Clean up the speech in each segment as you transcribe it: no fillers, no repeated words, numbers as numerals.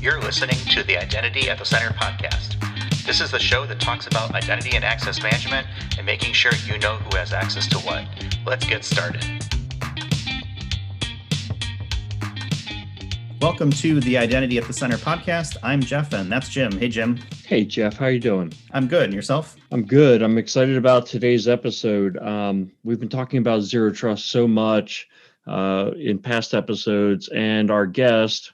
You're listening to the Identity at the Center podcast. This is the show that talks about identity and access management and making sure you know who has access to what. Let's get started. Welcome to the Identity at the Center podcast. I'm Jeff, and that's Jim. Hey, Jim. Hey, Jeff. How you doing? I'm good. And yourself? I'm good. I'm excited about today's episode. We've been talking about Zero Trust so much in past episodes, and our guest,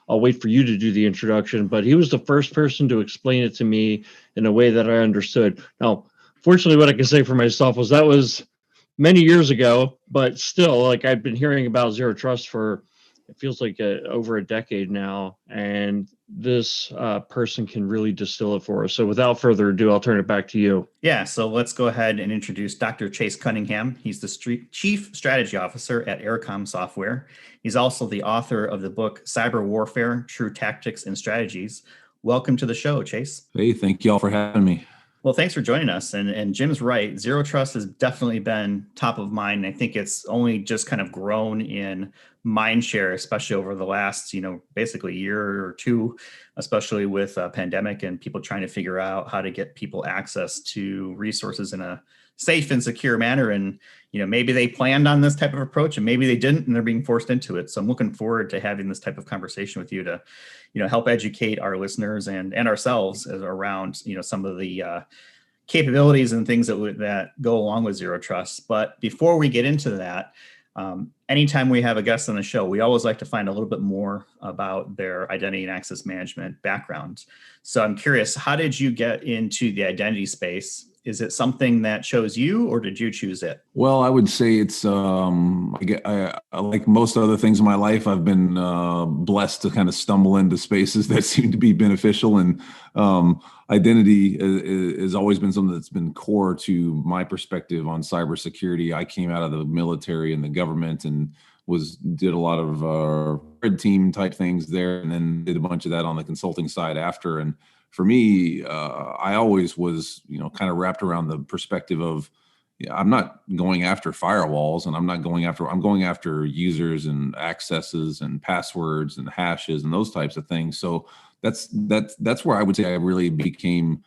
I'll wait for you to do the introduction, but he was the first person to explain it to me in a way that I understood. Now, fortunately, what I can say for myself was that was many years ago, but still, like, I've been hearing about Zero Trust for, it feels like over a decade now, and this person can really distill it for us. So without further ado, I'll turn it back to you. Yeah, so let's go ahead and introduce Dr. Chase Cunningham. He's the Chief Strategy Officer at Ericom Software. He's also the author of the book, Cyber Warfare, True Tactics and Strategies. Welcome to the show, Chase. Hey, thank you all for having me. Well, thanks for joining us. And Jim's right. Zero Trust has definitely been top of mind. I think it's only just kind of grown in mind share, especially over the last, basically year or two, especially with a pandemic and people trying to figure out how to get people access to resources in a safe and secure manner. And, maybe they planned on this type of approach and maybe they didn't, and they're being forced into it. So I'm looking forward to having this type of conversation with you to, help educate our listeners and ourselves around, some of the capabilities and things that go along with Zero Trust. But before we get into that, anytime we have a guest on the show, we always like to find a little bit more about their identity and access management background. So I'm curious, how did you get into the identity space? Is it something that chose you, or did you choose it? Well, I would say it's I like most other things in my life, I've been blessed to kind of stumble into spaces that seem to be beneficial, and identity has always been something that's been core to my perspective on cybersecurity. I came out of the military and the government and did a lot of red team type things there, and then did a bunch of that on the consulting side after. And for me, I always was, kind of wrapped around the perspective of, I'm not going after firewalls, and I'm going after users and accesses and passwords and hashes and those types of things. So that's where I would say I really became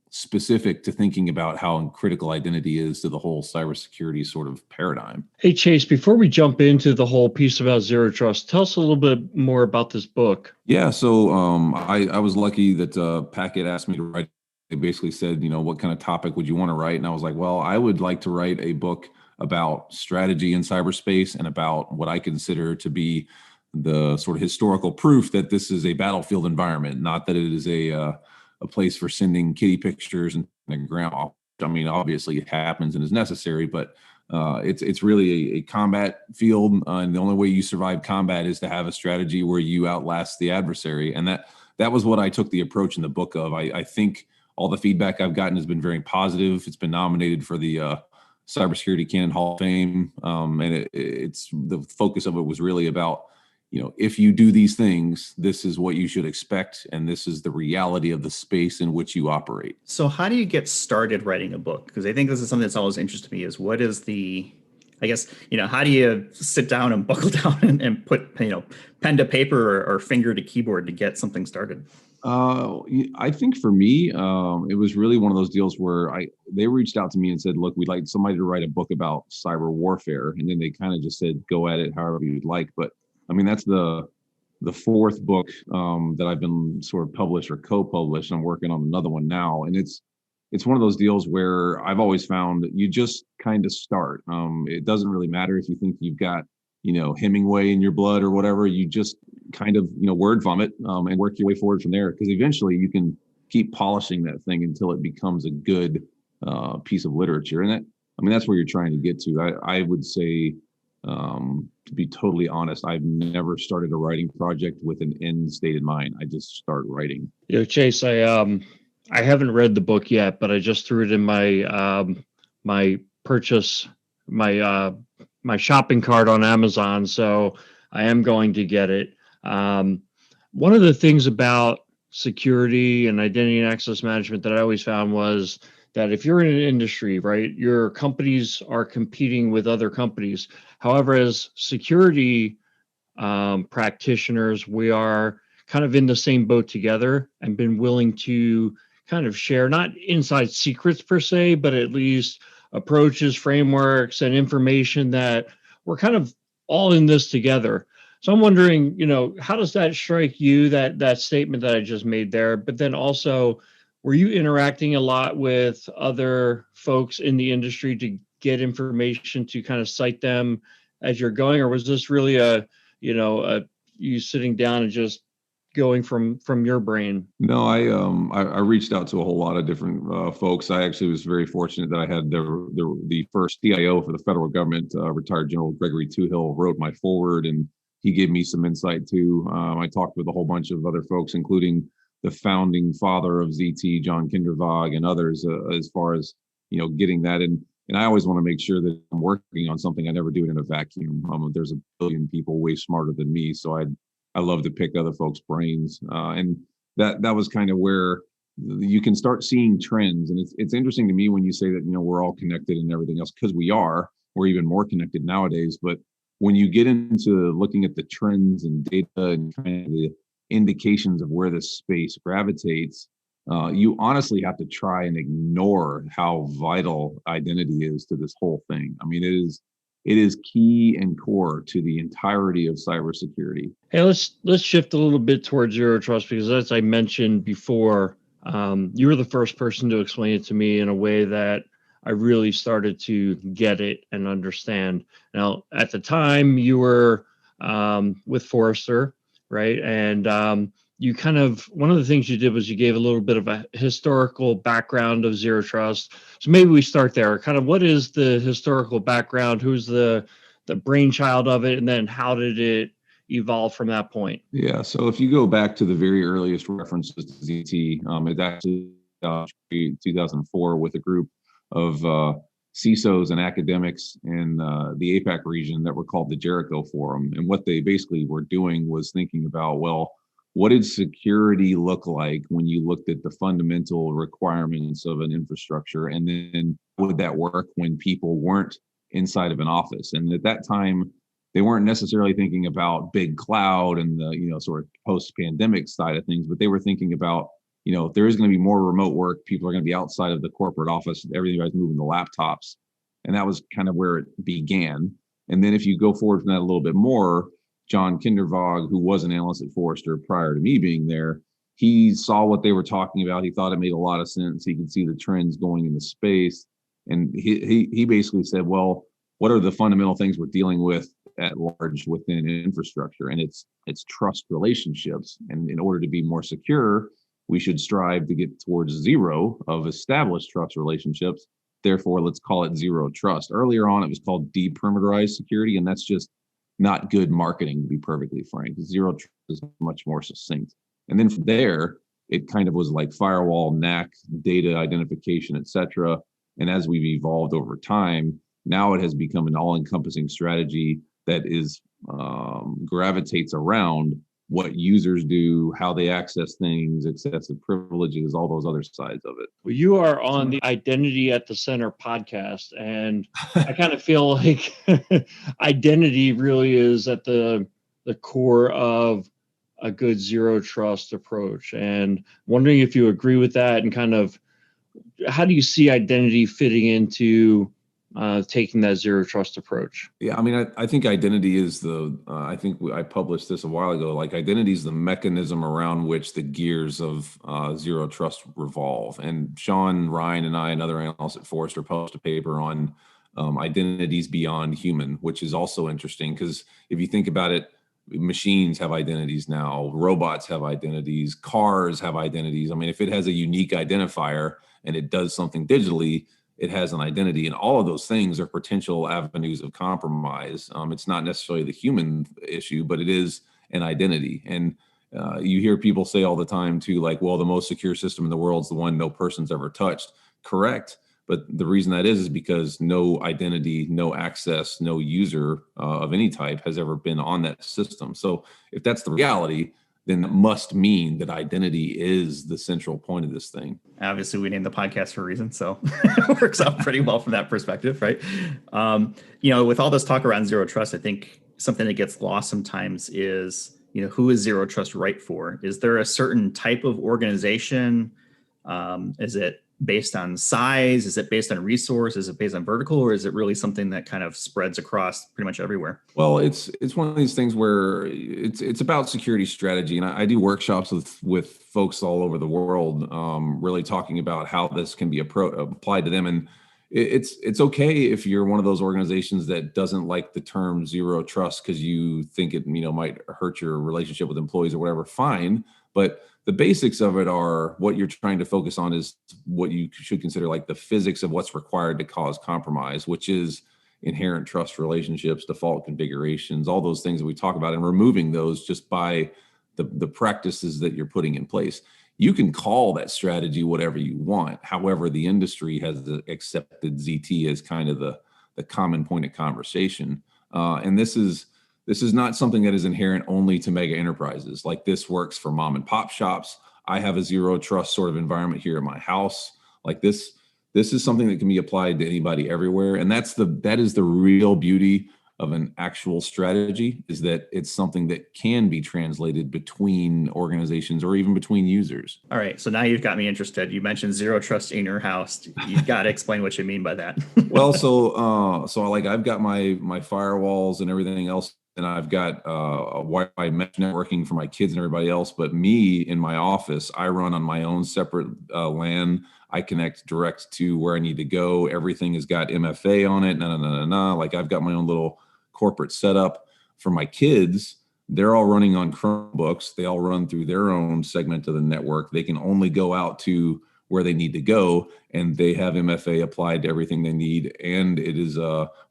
specific to thinking about how critical identity is to the whole cybersecurity sort of paradigm. Hey, Chase, before we jump into the whole piece about Zero Trust, tell us a little bit more about this book. Yeah, so I was lucky that Packet asked me to write. They basically said, what kind of topic would you want to write? And I was like, well, I would like to write a book about strategy in cyberspace and about what I consider to be the sort of historical proof that this is a battlefield environment, not that it is a place for sending kitty pictures and grandma. I mean, obviously it happens and is necessary, but it's really a combat field, and the only way you survive combat is to have a strategy where you outlast the adversary. And that was what I took the approach in the book of. I think all the feedback I've gotten has been very positive. It's been nominated for the Cybersecurity Canon Hall of Fame, and it's the focus of it was really about, if you do these things, this is what you should expect, and this is the reality of the space in which you operate. So how do you get started writing a book? Because I think this is something that's always interested me, is what is how do you sit down and buckle down and put, pen to paper or finger to keyboard to get something started? I think for me, it was really one of those deals where they reached out to me and said, look, we'd like somebody to write a book about cyber warfare. And then they kind of just said, go at it however you'd like. But I mean, that's the fourth book that I've been sort of published or co-published. I'm working on another one now. And it's one of those deals where I've always found that you just kind of start. It doesn't really matter if you think you've got, Hemingway in your blood or whatever. You just kind of, word vomit and work your way forward from there. Because eventually you can keep polishing that thing until it becomes a good piece of literature. And that's where you're trying to get to. I would say, to be totally honest, I've never started a writing project with an end state in mind. I just start writing. Chase, I haven't read the book yet, but I just threw it in my purchase, my shopping cart on Amazon. So I am going to get it. One of the things about security and identity and access management that I always found was that if you're in an industry, right, your companies are competing with other companies. However, as security practitioners, we are kind of in the same boat together and been willing to kind of share, not inside secrets per se, but at least approaches, frameworks, and information that we're kind of all in this together. So I'm wondering, how does that strike you, that statement that I just made there? But then also, were you interacting a lot with other folks in the industry to get information to kind of cite them as you're going, or was this really you sitting down and just going from your brain? No, I reached out to a whole lot of different folks. I actually was very fortunate that I had the first CIO for the federal government, retired General Gregory Toohill, wrote my forward, and he gave me some insight too. I talked with a whole bunch of other folks, including the founding father of ZT, John Kindervag, and others, as far as getting that in. And I always want to make sure that I'm working on something. I never do it in a vacuum. There's a billion people way smarter than me, so I love to pick other folks' brains, and that was kind of where you can start seeing trends. And it's interesting to me when you say that we're all connected and everything else, because we are. We're even more connected nowadays. But when you get into looking at the trends and data and kind of the indications of where this space gravitates, you honestly have to try and ignore how vital identity is to this whole thing. I mean, it is key and core to the entirety of cybersecurity. Hey, let's shift a little bit towards zero trust, because as I mentioned before, you were the first person to explain it to me in a way that I really started to get it and understand. Now, at the time, you were with Forrester, right? And you kind of, one of the things you did was you gave a little bit of a historical background of zero trust. So maybe we start there. Kind of what is the historical background? Who's the brainchild of it? And then how did it evolve from that point? Yeah. So if you go back to the very earliest references to ZT, it's actually 2004 with a group of CISOs and academics in the APAC region that were called the Jericho Forum. And what they basically were doing was thinking about, well, what did security look like when you looked at the fundamental requirements of an infrastructure? And then would that work when people weren't inside of an office? And at that time, they weren't necessarily thinking about big cloud and the sort of post-pandemic side of things, but they were thinking about, if there is going to be more remote work, people are going to be outside of the corporate office, everybody's moving to laptops. And that was kind of where it began. And then if you go forward from that a little bit more, John Kindervag, who was an analyst at Forrester prior to me being there, he saw what they were talking about. He thought it made a lot of sense. He could see the trends going into space. And he basically said, well, what are the fundamental things we're dealing with at large within infrastructure? And it's trust relationships. And in order to be more secure, we should strive to get towards zero of established trust relationships. Therefore, let's call it zero trust. Earlier on, it was called deperimeterized security, and that's just not good marketing, to be perfectly frank. Zero trust is much more succinct. And then from there, it kind of was like firewall, NAC, data identification, et cetera. And as we've evolved over time, now it has become an all-encompassing strategy that is gravitates around what users do, how they access things, excessive privileges, all those other sides of it. Well, you are on the Identity at the Center podcast, and I kind of feel like identity really is at the core of a good zero trust approach. And wondering if you agree with that, and kind of how do you see identity fitting into taking that zero trust approach? Yeah, I mean, I think identity is I think I published this a while ago, like identity is the mechanism around which the gears of zero trust revolve. And Sean Ryan and I and other analysts at Forrester published a paper on identities beyond human, which is also interesting because if you think about it, machines have identities now, robots have identities, cars have identities. I mean, if it has a unique identifier and it does something digitally, it has an identity, and all of those things are potential avenues of compromise. It's not necessarily the human issue, but it is an identity. And you hear people say all the time too, like, well, the most secure system in the world is the one no person's ever touched. Correct. But the reason that is because no identity, no access, no user of any type has ever been on that system. So if that's the reality, then it must mean that identity is the central point of this thing. Obviously, we named the podcast for a reason, so it works out pretty well from that perspective, right? With all this talk around zero trust, I think something that gets lost sometimes is, who is Zero Trust right for? Is there a certain type of organization? Is it based on size? Is it based on resource? Is it based on vertical, or is it really something that kind of spreads across pretty much everywhere? Well, it's one of these things where it's about security strategy, and I do workshops with folks all over the world, really talking about how this can be applied to them. And it's okay if you're one of those organizations that doesn't like the term zero trust because you think it might hurt your relationship with employees or whatever. Fine, but the basics of it are what you're trying to focus on is what you should consider like the physics of what's required to cause compromise, which is inherent trust relationships, default configurations, all those things that we talk about, and removing those just by the practices that you're putting in place. You can call that strategy whatever you want. However, the industry has accepted ZT as kind of the common point of conversation. And this is not something that is inherent only to mega enterprises. Like, this works for mom and pop shops. I have a zero trust sort of environment here in my house. Like, this is something that can be applied to anybody everywhere. And that is the real beauty of an actual strategy, is that it's something that can be translated between organizations or even between users. All right. So now you've got me interested. You mentioned zero trust in your house. You've got to explain what you mean by that. Well, so like I've got my firewalls and everything else, and I've got a Wi-Fi mesh networking for my kids and everybody else. But me in my office, I run on my own separate LAN. I connect direct to where I need to go. Everything has got MFA on it. Like, I've got my own little corporate setup. For my kids, they're all running on Chromebooks. They all run through their own segment of the network. They can only go out to where they need to go, and they have MFA applied to everything they need. And it is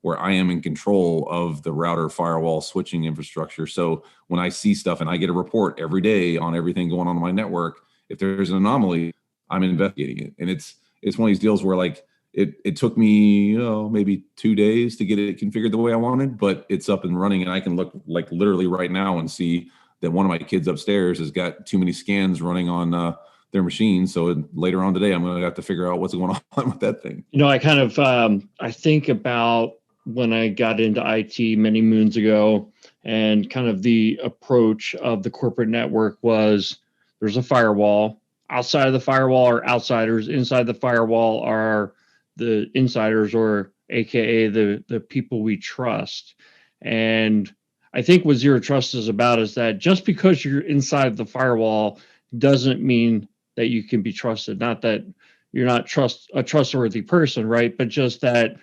where I am in control of the router, firewall, switching infrastructure. So when I see stuff, and I get a report every day on everything going on in my network, if there's an anomaly, I'm investigating it. And it's one of these deals where, like, it took me maybe 2 days to get it configured the way I wanted, but it's up and running, and I can look, like, literally right now and see that one of my kids upstairs has got too many scans running on their machine. So later on today, I'm going to have to figure out what's going on with that thing. I kind of I think about when I got into IT many moons ago, and kind of the approach of the corporate network was, there's a firewall. Outside of the firewall are outsiders. Inside the firewall are the insiders, or AKA the people we trust. And I think what zero trust is about is that just because you're inside the firewall doesn't mean that you can be trusted. Not that you're not a trustworthy person, right? But just that,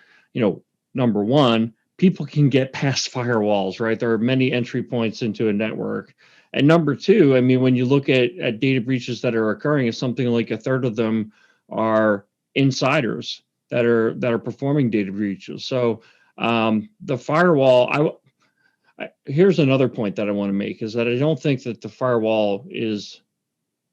number one, people can get past firewalls, right? There are many entry points into a network. And number two, I mean, when you look at data breaches that are occurring, it's something like a third of them are insiders that are performing data breaches. So the firewall, here's another point that I want to make, is that I don't think that the firewall is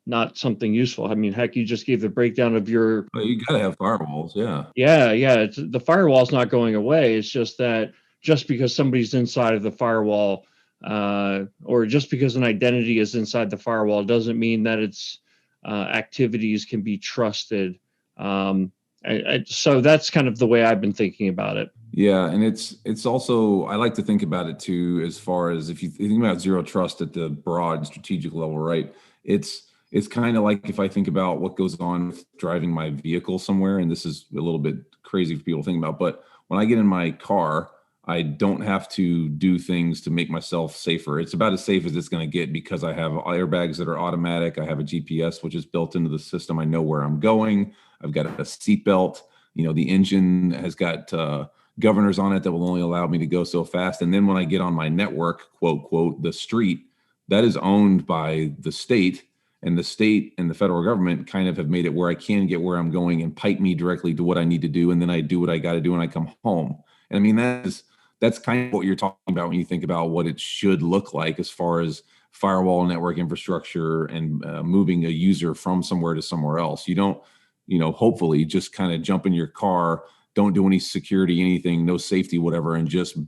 not something useful. I mean, heck, you just gave the breakdown of your. But you got to have firewalls, yeah. Yeah. The firewall's not going away. It's just that just because somebody's inside of the firewall, or just because an identity is inside the firewall, doesn't mean that its activities can be trusted. So that's kind of the way I've been thinking about it. Yeah, and it's also, I like to think about it too, as far as if you think about zero trust at the broad strategic level, right? It's kind of like if I think about what goes on with driving my vehicle somewhere, and this is a little bit crazy for people to think about, but when I get in my car, I don't have to do things to make myself safer. It's about as safe as it's going to get, because I have airbags that are automatic. I have a GPS, which is built into the system. I know where I'm going. I've got a seatbelt. The engine has got governors on it that will only allow me to go so fast. And then when I get on my network, quote, the street, that is owned by the state. And the state and the federal government kind of have made it where I can get where I'm going and pipe me directly to what I need to do. And then I do what I got to do when I come home. And I mean, that's kind of what you're talking about when you think about what it should look like as far as firewall network infrastructure and moving a user from somewhere to somewhere else. You don't, hopefully just kind of jump in your car, don't do any security, anything, no safety, whatever, and just,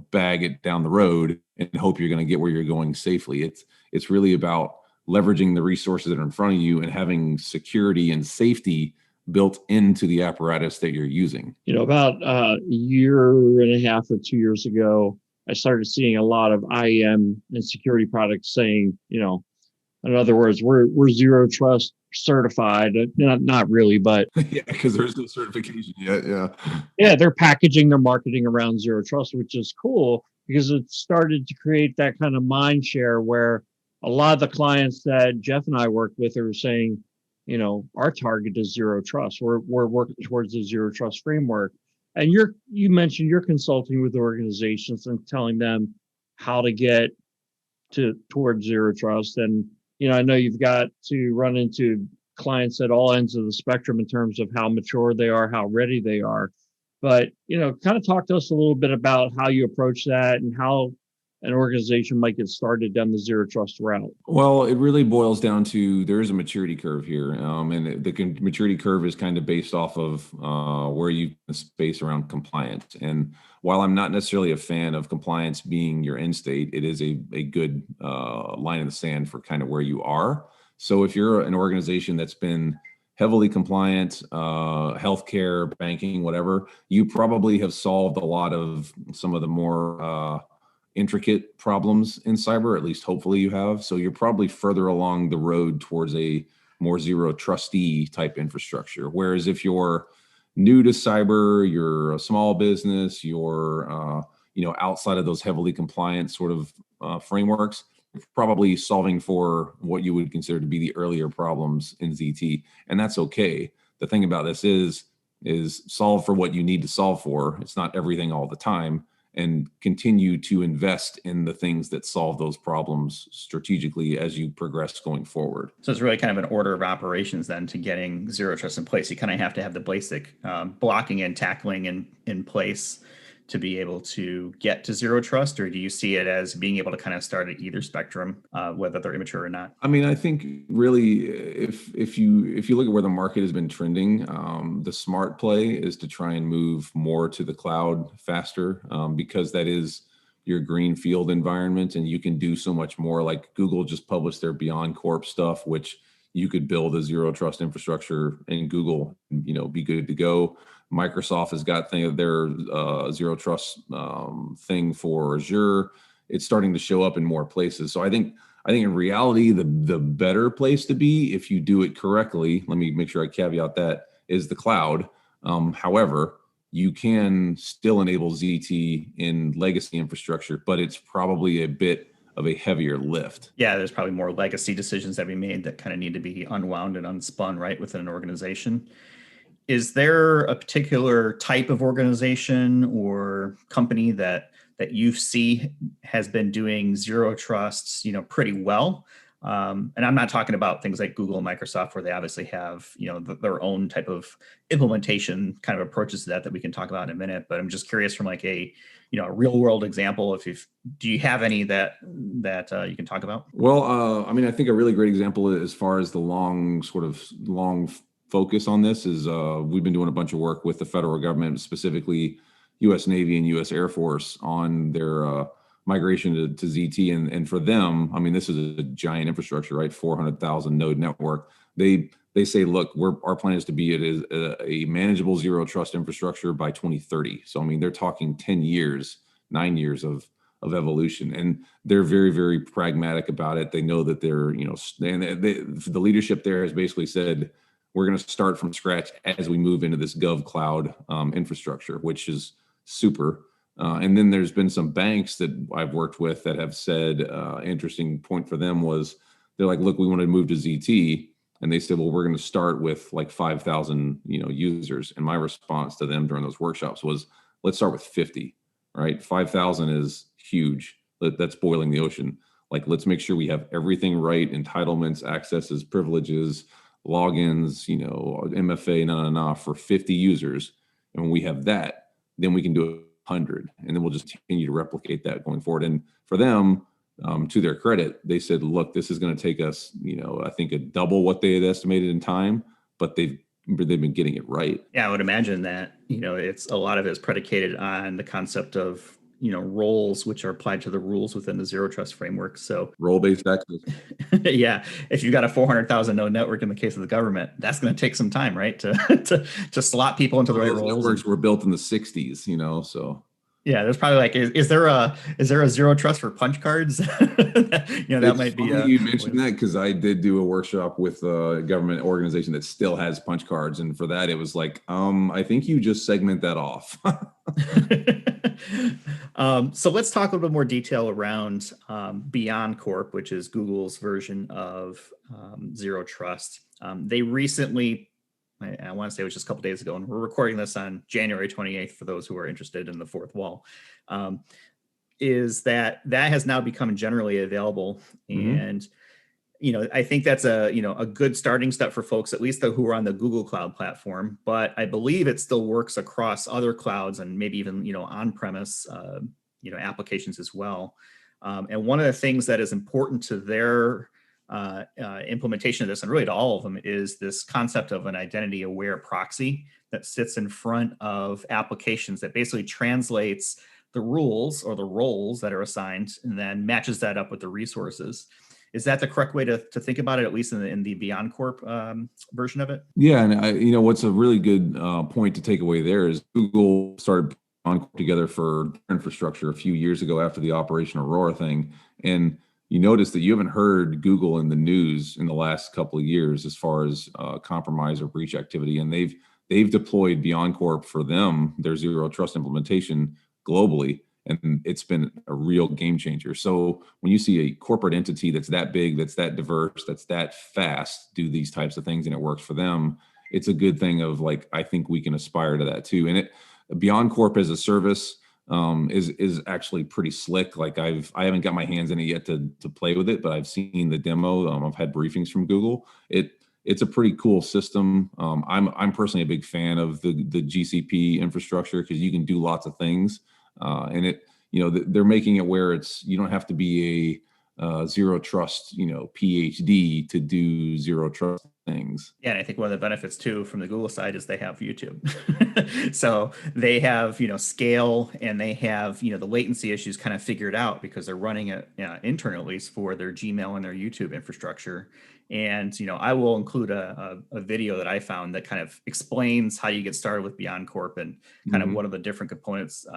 bag it down the road and hope you're going to get where you're going safely. It's really about leveraging the resources that are in front of you and having security and safety built into the apparatus that you're using. About a year and a half or 2 years ago, I started seeing a lot of IAM and security products saying, in other words, we're zero trust certified. Not really, but Yeah, because there's no certification yet. Yeah. yeah, they're packaging their marketing around zero trust, which is cool because it started to create that kind of mind share where a lot of the clients that Jeff and I work with are saying, our target is zero trust. We're working towards a zero trust framework. And you mentioned you're consulting with organizations and telling them how to get towards zero trust. And I know you've got to run into clients at all ends of the spectrum in terms of how mature they are, how ready they are. But kind of talk to us a little bit about how you approach that and how an organization might get started down the zero trust route. Well, it really boils down to there is a maturity curve here, and the maturity curve is kind of based off of where you space around compliance. And while I'm not necessarily a fan of compliance being your end state, it is a good line in the sand for kind of where you are. So if you're an organization that's been heavily compliant, healthcare, banking, whatever, you probably have solved a lot of some of the more intricate problems in cyber, at least hopefully you have. So you're probably further along the road towards a more zero trustee type infrastructure. Whereas if you're new to cyber, you're a small business, you're outside of those heavily compliant sort of frameworks, you're probably solving for what you would consider to be the earlier problems in ZT, and that's okay. The thing about this is solve for what you need to solve for. It's not everything all the time, and continue to invest in the things that solve those problems strategically as you progress going forward. So it's really kind of an order of operations then to getting zero trust in place. You kind of have to have the basic blocking and tackling in place to be able to get to zero trust, or do you see it as being able to kind of start at either spectrum, whether they're immature or not? I mean, I think really, if you look at where the market has been trending, the smart play is to try and move more to the cloud faster, because that is your greenfield environment, and you can do so much more. Like Google just published their Beyond Corp stuff, which you could build a zero trust infrastructure in Google, be good to go. Microsoft has got their zero trust thing for Azure. It's starting to show up in more places. So I think in reality, the better place to be, if you do it correctly, let me make sure I caveat that, is the cloud. However, you can still enable ZT in legacy infrastructure, but it's probably a bit of a heavier lift. Yeah, there's probably more legacy decisions that we made that kind of need to be unwound and unspun right within an organization. Is there a particular type of organization or company that you see has been doing zero trusts, pretty well? And I'm not talking about things like Google and Microsoft, where they obviously have, their own type of implementation kind of approaches to that we can talk about in a minute. But I'm just curious from like a real world example, do you have any that you can talk about? Well, I mean, I think a really great example as far as the long focus on this is we've been doing a bunch of work with the federal government, specifically U.S. Navy and U.S. Air Force, on their migration to ZT. And for them, I mean, this is a giant infrastructure, right? 400,000 node network. They say, look, our plan is to be a manageable zero trust infrastructure by 2030. So, I mean, they're talking 9 years of evolution, and they're very, very pragmatic about it. They know that they're, and the leadership there has basically said, we're going to start from scratch as we move into this gov cloud infrastructure, which is super. And then there's been some banks that I've worked with that have said, interesting point for them was they're like, look, we want to move to ZT. And they said, well, we're going to start with like 5,000, users. And my response to them during those workshops was, let's start with 50, right? 5,000 is huge. That's boiling the ocean. Like, let's make sure we have everything right: entitlements, accesses, privileges, logins, MFA, for 50 users. And when we have that, then we can do 100. And then we'll just continue to replicate that going forward. And for them, to their credit, they said, look, this is going to take us, I think a double what they had estimated in time, but they've been getting it right. Yeah, I would imagine that, it's a lot of it is predicated on the concept of, roles which are applied to the rules within the zero trust framework. So role-based access. Yeah, if you've got a 400,000 node network in the case of the government, that's going to take some time, right? To slot people into the right roles. Networks were built in the 60s, so. Yeah, there's probably like, is there a zero trust for punch cards? That It's might be funny you mentioned that because I did do a workshop with a government organization that still has punch cards, and for that it was like, I think you just segment that off. So let's talk a little bit more detail around Beyond Corp, which is Google's version of Zero Trust. They recently, I want to say it was just a couple days ago, and we're recording this on January 28th for those who are interested in the fourth wall, is that has now become generally available. Mhm. And I think that's a good starting step for folks, at least who are on the Google Cloud platform. But I believe it still works across other clouds and maybe even on-premise applications as well. And one of the things that is important to their implementation of this, and really to all of them, is this concept of an identity-aware proxy that sits in front of applications that basically translates the rules or the roles that are assigned and then matches that up with the resources. Is that the correct way to think about it, at least in the Beyond Corp version of it? Yeah, and what's a really good point to take away there is Google started on together for infrastructure a few years ago after the Operation Aurora thing, and you notice that you haven't heard Google in the news in the last couple of years as far as compromise or breach activity, and they've deployed Beyond Corp for them their zero trust implementation globally, and it's been a real game changer. So when you see a corporate entity that's that big, that's that diverse, that's that fast do these types of things and it works for them, it's a good thing of like, I think we can aspire to that too. And it Beyond Corp as a service is actually pretty slick. Like I haven't got my hands in it yet to play with it, but I've seen the demo. I've had briefings from Google. It's a pretty cool system. I'm personally a big fan of the GCP infrastructure because you can do lots of things. And they're making it where you don't have to be a zero trust, PhD to do zero trust things. Yeah, and I think one of the benefits too from the Google side is they have YouTube. So they have, scale, and they have, the latency issues kind of figured out because they're running it internal, at least for their Gmail and their YouTube infrastructure. And, I will include a video that I found that kind of explains how you get started with Beyond Corp and kind of what are the different components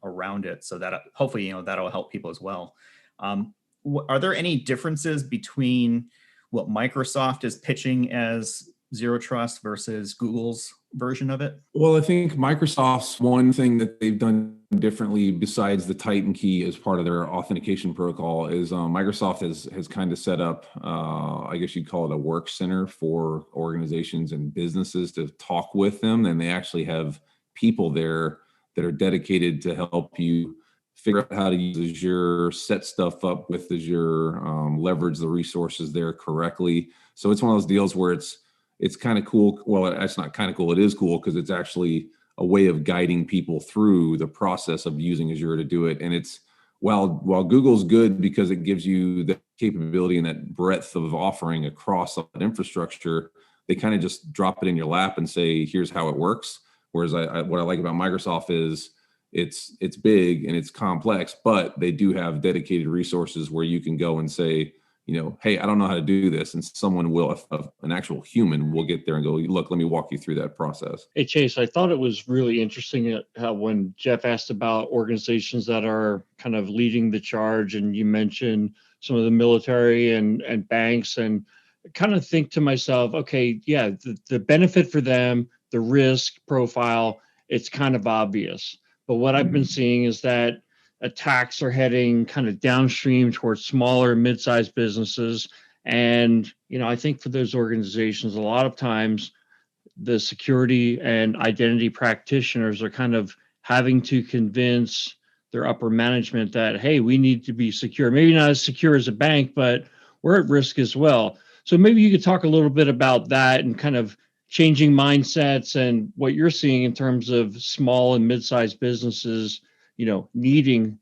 around it. So that hopefully, that'll help people as well. Are there any differences between what Microsoft is pitching as zero trust versus Google's version of it? Well, I think Microsoft's one thing that they've done differently besides the Titan key as part of their authentication protocol is Microsoft has kind of set up, I guess you'd call it a work center for organizations and businesses to talk with them. And they actually have people there that are dedicated to help you figure out how to use Azure, set stuff up with Azure, leverage the resources there correctly. So it's one of those deals where it's kind of cool. Well, it's not kind of cool. It is cool because it's actually a way of guiding people through the process of using Azure to do it. And it's while Google's good because it gives you the capability and that breadth of offering across that infrastructure, they kind of just drop it in your lap and say, here's how it works. Whereas what I like about Microsoft is it's big and it's complex, but they do have dedicated resources where you can go and say, hey, I don't know how to do this. And someone will, an actual human will get there and go, look, let me walk you through that process. Hey, Chase, I thought it was really interesting how when Jeff asked about organizations that are kind of leading the charge, and you mentioned some of the military and banks, and kind of think to myself, okay, yeah, the benefit for them, the risk profile, it's kind of obvious. But what I've been seeing is that attacks are heading kind of downstream towards smaller, mid-sized businesses. And, I think for those organizations, a lot of times the security and identity practitioners are kind of having to convince their upper management that, hey, we need to be secure. Maybe not as secure as a bank, but we're at risk as well. So maybe you could talk a little bit about that and kind of changing mindsets and what you're seeing in terms of small and mid-sized businesses, needing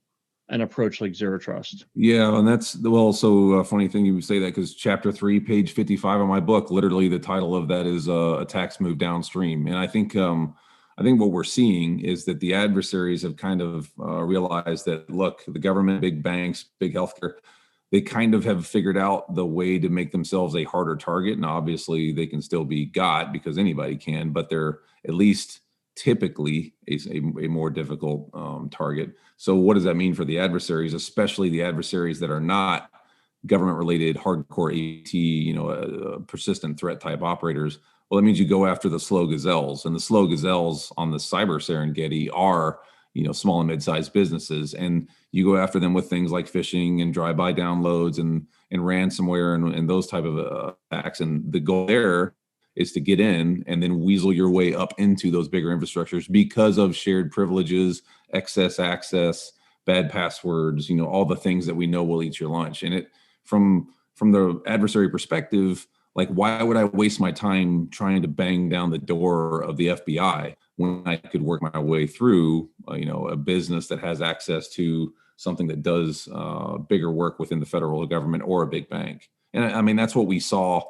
an approach like zero trust. Yeah, and that's so funny thing you would say that because chapter 3, page 55 of my book, literally the title of that is attacks move downstream. And I think what we're seeing is that the adversaries have kind of realized that, look, the government, big banks, big healthcare, they kind of have figured out the way to make themselves a harder target. And obviously they can still be got because anybody can, but they're at least typically a more difficult target. So what does that mean for the adversaries, especially the adversaries that are not government-related hardcore AT, persistent threat type operators? Well, that means you go after the slow gazelles, and the slow gazelles on the cyber Serengeti are, small and mid-sized businesses, and you go after them with things like phishing and drive-by downloads and ransomware and those type of attacks. And the goal there is to get in and then weasel your way up into those bigger infrastructures because of shared privileges, excess access, bad passwords, all the things that we know will eat your lunch. And it from the adversary perspective, like, why would I waste my time trying to bang down the door of the FBI when I could work my way through, a business that has access to something that does bigger work within the federal government or a big bank? And I mean, that's what we saw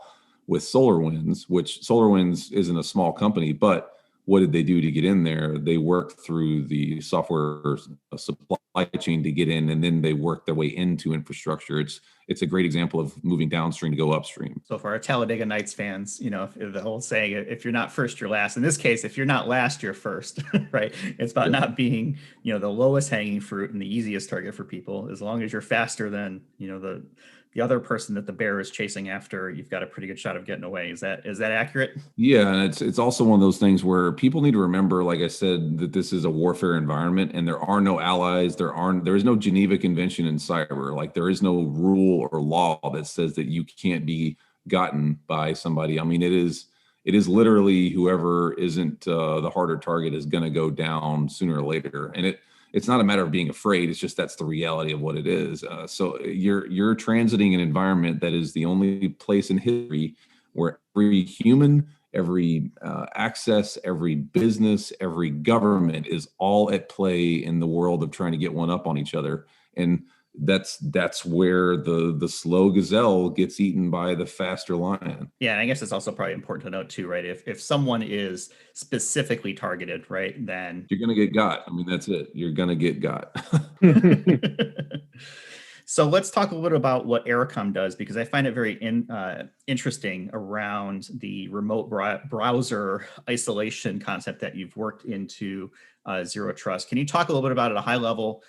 with SolarWinds, which SolarWinds isn't a small company, but what did they do to get in there? They worked through the software supply chain to get in, and then they worked their way into infrastructure. It's a great example of moving downstream to go upstream. So for our Talladega Nights fans, the whole saying, if you're not first, you're last. In this case, if you're not last, you're first, right? It's about not being, the lowest hanging fruit and the easiest target for people. As long as you're faster than, the other person that the bear is chasing after, you've got a pretty good shot of getting away. Is that accurate? Yeah, and it's also one of those things where people need to remember, like I said, that this is a warfare environment, and there are no allies. There is no Geneva Convention in cyber. Like, there is no rule or law that says that you can't be gotten by somebody. I mean, it is literally whoever isn't the harder target is going to go down sooner or later, and it's not a matter of being afraid. It's just that's the reality of what it is. So you're transiting an environment that is the only place in history where every human, every access, every business, every government is all at play in the world of trying to get one up on each other. And that's where the slow gazelle gets eaten by the faster lion. Yeah, and I guess it's also probably important to note too, right? If someone is specifically targeted, right, then you're gonna get got. I mean, that's it. You're gonna get got. So let's talk a little bit about what Ericom does, because I find it very interesting around the remote browser isolation concept that you've worked into Zero Trust. Can you talk a little bit about it at a high level?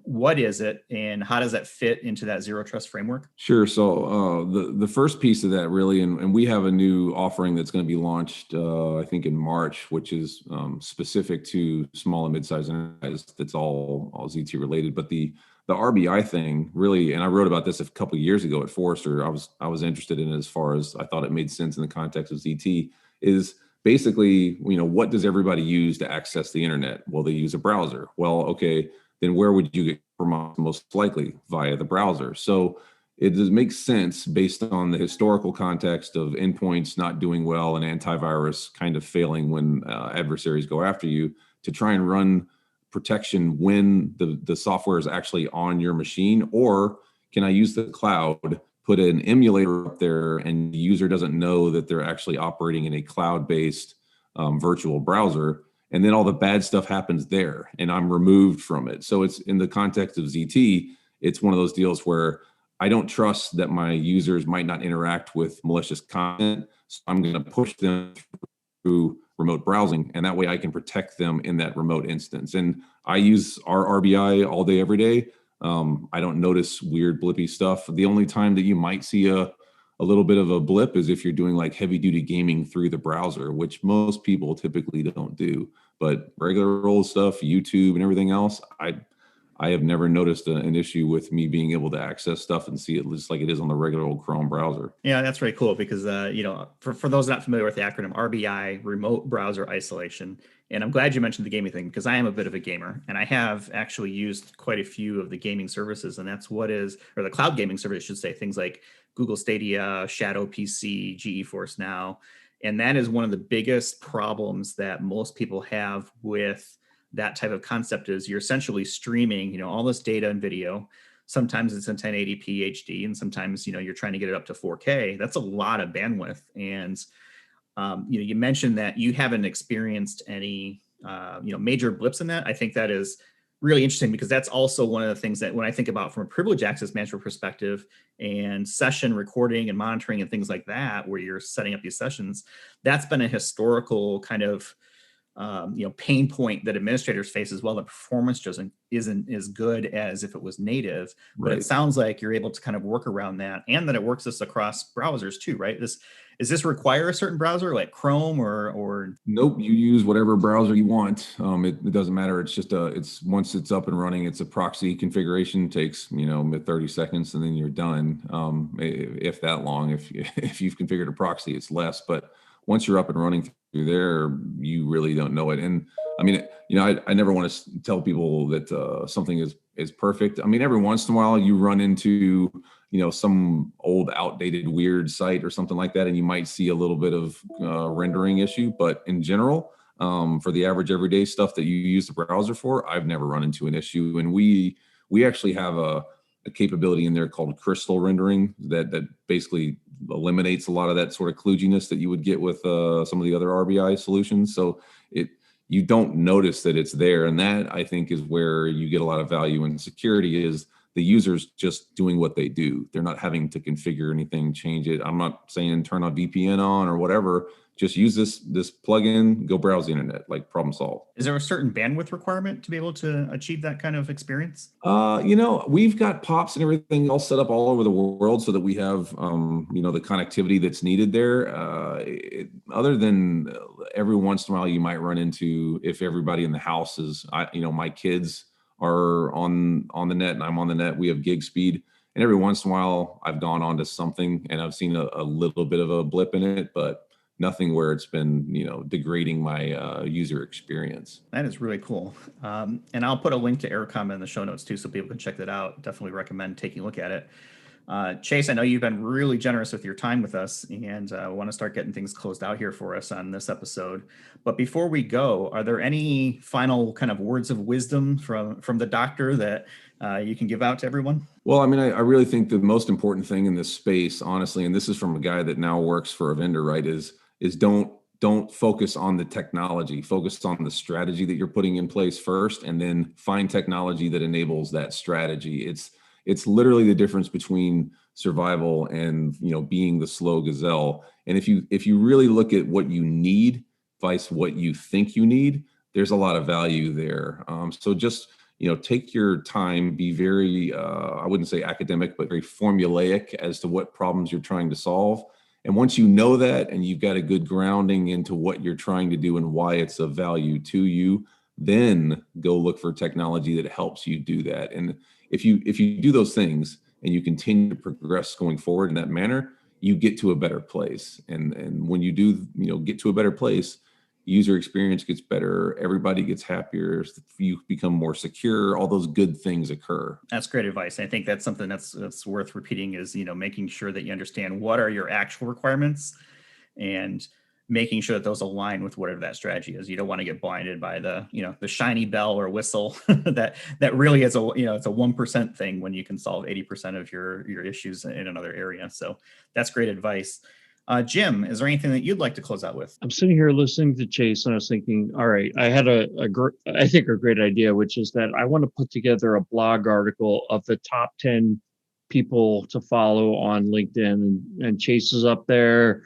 What is it and how does that fit into that Zero Trust framework? Sure. So the first piece of that really, and we have a new offering that's going to be launched, I think in March, which is specific to small and mid-sized enterprise. That's all ZT related. But the RBI thing really, and I wrote about this a couple of years ago at Forrester. I was interested in it as far as I thought it made sense in the context of ZT. Is basically, what does everybody use to access the internet? Well, they use a browser. Well, okay, then where would you get compromised most likely? Via the browser. So it does make sense based on the historical context of endpoints not doing well and antivirus kind of failing when adversaries go after you, to try and run protection when the software is actually on your machine. Or can I use the cloud, put an emulator up there, and the user doesn't know that they're actually operating in a cloud-based virtual browser, and then all the bad stuff happens there and I'm removed from it. So it's in the context of ZT, it's one of those deals where I don't trust that my users might not interact with malicious content. So I'm going to push them through remote browsing, and that way I can protect them in that remote instance. And I use our RBI all day, every day. I don't notice weird blippy stuff. The only time that you might see a little bit of a blip is if you're doing like heavy duty gaming through the browser, which most people typically don't do. But regular old stuff, YouTube and everything else, I have never noticed an issue with me being able to access stuff and see it just like it is on the regular old Chrome browser. Yeah, that's very cool because, for those not familiar with the acronym RBI, Remote Browser Isolation, and I'm glad you mentioned the gaming thing because I am a bit of a gamer and I have actually used quite a few of the gaming services, and that's or the cloud gaming service, I should say, things like Google Stadia, Shadow PC, GeForce Now. And that is one of the biggest problems that most people have with that type of concept is you're essentially streaming, all this data and video. Sometimes it's in 1080p HD, and sometimes, you're trying to get it up to 4K. That's a lot of bandwidth. And, you mentioned that you haven't experienced any, major blips in that. I think that is really interesting because that's also one of the things that when I think about from a privilege access management perspective and session recording and monitoring and things like that, where you're setting up these sessions, that's been a historical kind of pain point that administrators face as well. The performance just isn't as good as if it was native, but it Right. sounds like you're able to kind of work around that, and that it works this across browsers too, right? Does this require a certain browser like Chrome or? Nope, you use whatever browser you want. It doesn't matter. It's just it's once it's up and running, it's a proxy configuration. Takes 30 seconds, and then you're done. If that long, if if you've configured a proxy, it's less. But once you're up and running through there, you really don't know it. And I mean, I never want to tell people that something is perfect. I mean, every once in a while you run into some old outdated weird site or something like that, and you might see a little bit of rendering issue. But in general, for the average everyday stuff that you use the browser for, I've never run into an issue. And we actually have a capability in there called crystal rendering that basically eliminates a lot of that sort of kludginess that you would get with some of the other RBI solutions. So you don't notice that it's there, and that I think is where you get a lot of value in security, is the user's just doing what they do. They're not having to configure anything, change it. I'm not saying turn a VPN on or whatever. Just use this plugin, go browse the internet, like problem solved. Is there a certain bandwidth requirement to be able to achieve that kind of experience? We've got POPs and everything all set up all over the world so that we have, the connectivity that's needed there. Other than every once in a while, you might run into, if everybody in the house is, my kids are on the net and I'm on the net, we have gig speed. And every once in a while, I've gone on to something and I've seen a little bit of a blip in it, but nothing where it's been, degrading my user experience. That is really cool. And I'll put a link to Ericom in the show notes too, so people can check that out. Definitely recommend taking a look at it. Chase, I know you've been really generous with your time with us, and want to start getting things closed out here for us on this episode. But before we go, are there any final kind of words of wisdom from the doctor that you can give out to everyone? Well, I mean, I really think the most important thing in this space, honestly, and this is from a guy that now works for a vendor, right, is don't focus on the technology, focus on the strategy that you're putting in place first, and then find technology that enables that strategy. It's literally the difference between survival and being the slow gazelle. And if you really look at what you need versus what you think you need, there's a lot of value there. So just take your time, be very I wouldn't say academic, but very formulaic as to what problems you're trying to solve. And once you know that, and you've got a good grounding into what you're trying to do and why it's of value to you, then go look for technology that helps you do that. And if you do those things and you continue to progress going forward in that manner, you get to a better place. And when you do, get to a better place, user experience gets better, everybody gets happier, you become more secure, all those good things occur. That's great advice. I think that's something that's worth repeating, is making sure that you understand what are your actual requirements and making sure that those align with whatever that strategy is. You don't want to get blinded by the shiny bell or whistle that really is it's a 1% thing when you can solve 80% of your issues in another area. So that's great advice. Jim, is there anything that you'd like to close out with? I'm sitting here listening to Chase, and I was thinking, all right, I had a great idea, which is that I want to put together a blog article of the top 10 people to follow on LinkedIn, and Chase is up there,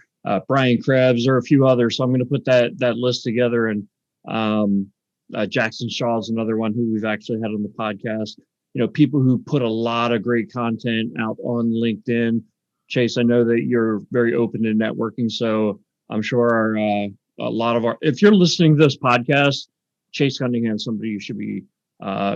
Brian Krebs, or a few others. So I'm going to put that list together, and Jackson Shaw is another one who we've actually had on the podcast. People who put a lot of great content out on LinkedIn. Chase, I know that you're very open to networking, so I'm sure a lot of if you're listening to this podcast, Chase Cunningham is somebody you should be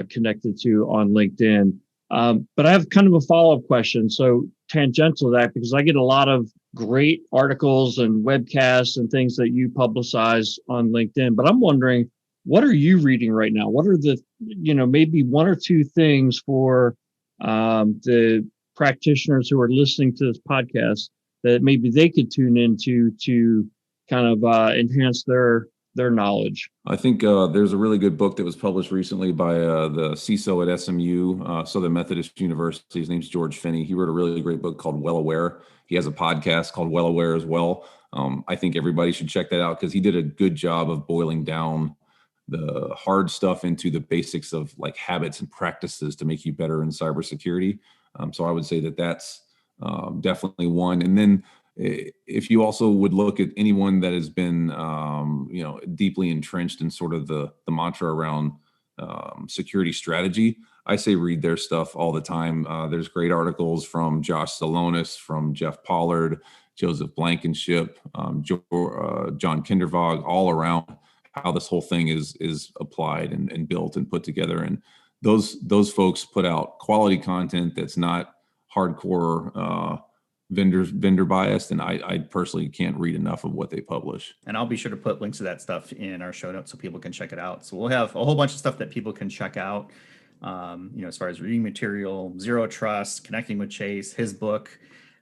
connected to on LinkedIn. But I have kind of a follow-up question, so tangential to that, because I get a lot of great articles and webcasts and things that you publicize on LinkedIn, but I'm wondering, what are you reading right now? What are the, maybe one or two things for the practitioners who are listening to this podcast that maybe they could tune into to kind of enhance their knowledge? I think there's a really good book that was published recently by the CISO at SMU, Southern Methodist University. His name's George Finney. He wrote a really great book called Well Aware. He has a podcast called Well Aware as well. I think everybody should check that out, because he did a good job of boiling down the hard stuff into the basics of like habits and practices to make you better in cybersecurity. So I would say that that's definitely one. And then if you also would look at anyone that has been, deeply entrenched in sort of the mantra around security strategy, I say read their stuff all the time. There's great articles from Josh Salonis, from Jeff Pollard, Joseph Blankenship, John Kindervag, all around how this whole thing is applied and built and put together. And those folks put out quality content that's not hardcore vendor biased, and I personally can't read enough of what they publish. And I'll be sure to put links to that stuff in our show notes so people can check it out. So we'll have a whole bunch of stuff that people can check out, as far as reading material, Zero Trust, connecting with Chase, his book.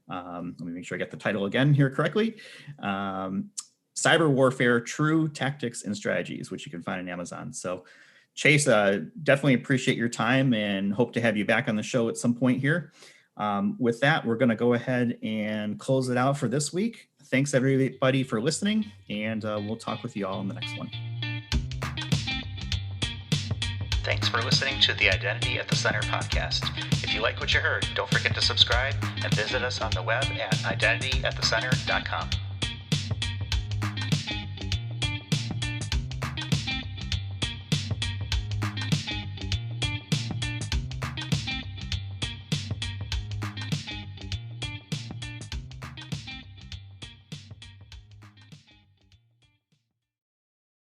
Let me make sure I get the title again here correctly. Cyber Warfare, True Tactics and Strategies, which you can find on Amazon. So Chase, definitely appreciate your time and hope to have you back on the show at some point here. With that, we're going to go ahead and close it out for this week. Thanks everybody for listening, and we'll talk with you all in the next one. Thanks for listening to the Identity at the Center podcast. If you like what you heard, don't forget to subscribe and visit us on the web at identityatthecenter.com.